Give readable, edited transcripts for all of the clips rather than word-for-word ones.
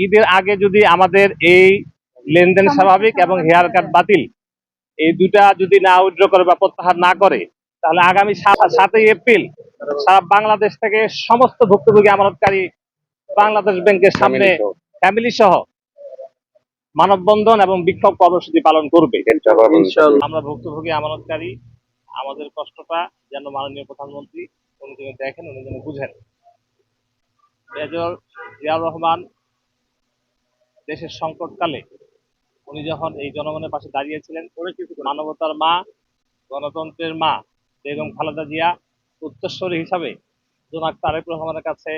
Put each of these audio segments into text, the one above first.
ঈদের আগে যদি আমাদের এই লেনদেন স্বাভাবিক এবং হেয়ার কাট বাতিল এই দুটা যদি না উইথড্র করে বা প্রত্যাহার না করে, তাহলে আগামী 7ই এপ্রিল সারা বাংলাদেশ থেকে সমস্ত ভুক্তভোগী আমানতকারী বাংলাদেশ ব্যাংকের সামনে ফ্যামিলি সহ মানববন্ধন এবং বিক্ষোভ কর্মসূচি পালন করবে। আমরা ভুক্তভোগী আমানতকারী, আমাদের কষ্টটা যেন মাননীয় প্রধানমন্ত্রী উনি যেন দেখেন, উনি যেন বুঝেন। মেজর জিয়াউর রহমান দেশের সংকটকালে উনি যখন এই জনগণের পাশে দাঁড়িয়েছিলেন, মানবতার মা, গণতন্ত্রের মা বেগম খালেদা জিয়া উত্তরসূরি হিসাবে জনাব তারেক রহমানের কাছে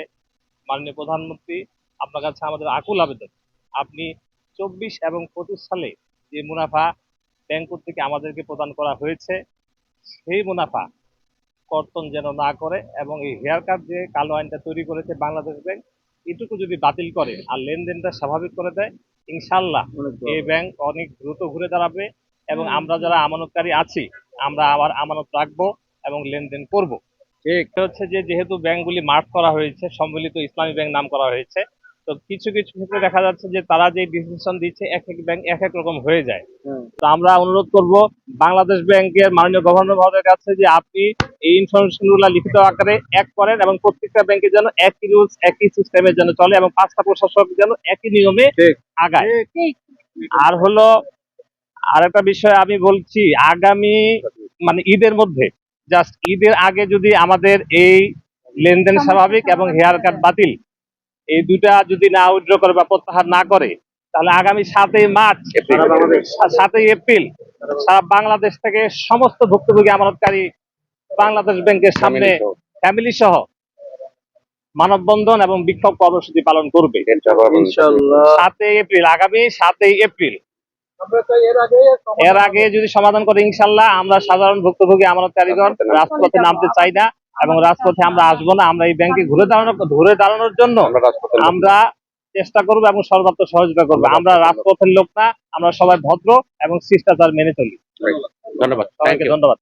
মাননীয় প্রধানমন্ত্রী, আপনার কাছে আমাদের আকুল আবেদন, আপনি 24 এবং 25 সালে যে মুনাফা ব্যাংক কর্তৃক আমাদেরকে প্রদান করা হয়েছে, সেই মুনাফা কর্তন যেন না করে এবং এই হেয়ার কাট যে কালো আইনটা তৈরি করেছে বাংলাদেশ ব্যাংক, এটুকু যদি বাতিল করে আর লেনদেনটা স্বাভাবিক করে দেয়, ইনশাল্লাহ এই ব্যাংক অনেক দ্রুত ঘুরে দাঁড়াবে এবং আমরা যারা আমানতকারী আছি আমরা আবার আমানত রাখবো এবং লেনদেন করব। ঠিক হচ্ছে যে যেহেতু ব্যাংকগুলি মার্জ করা হয়েছে, সম্মিলিত ইসলামী ব্যাংক নাম করা হয়েছে, তো কিছু কিছু ক্ষেত্রে দেখা যাচ্ছে যে তারা যে ডিসিশন দিচ্ছে এক এক ব্যাংক এক এক রকম হয়ে যায়। তো আমরা অনুরোধ করব বাংলাদেশ ব্যাংকের মাননীয় গভর্নর মহোদয়ের কাছে যে আপনি এই ইনফরমেশন গুলা লিখিত আকারে এক করেন এবং প্রত্যেকটা ব্যাংকের যেন একই রুলস একই সিস্টেমের যেন চলে এবং 5টা প্রশাসক যেন একই নিয়মে আগায়। আর হলো আরেকটা বিষয় আমি বলছি, আগামী মানে ঈদের মধ্যে, জাস্ট ঈদের আগে যদি আমাদের এই লেনদেন স্বাভাবিক এবং হেয়ার কাট বাতিল এই দুটা যদি না উইথড্র করে বা প্রত্যাহার না করে, তাহলে আগামী 7ই এপ্রিল সারা বাংলাদেশ থেকে সমস্ত ভুক্তভোগী আমানতকারী বাংলাদেশ ব্যাংকের সামনে ফ্যামিলি সহ মানববন্ধন এবং বিক্ষোভ কর্মসূচি পালন করবে। 7ই এপ্রিল, আগামী 7ই এপ্রিল। এর আগে যদি সমাধান করে ইনশাল্লাহ আমরা সাধারণ ভুক্তভোগী আমানতকারীগণ রাজপথে নামতে চাই না এবং রাজপথে আমরা আসবো না। আমরা এই ব্যাংকে ঘুরে দাঁড়ানোর জন্য আমরা চেষ্টা করবো এবং সর্বাত্মক সহযোগিতা করবো। আমরা রাজপথের লোক না, আমরা সবাই ভদ্র এবং শিষ্টাচার মেনে চলি। ধন্যবাদ। সবাইকে ধন্যবাদ।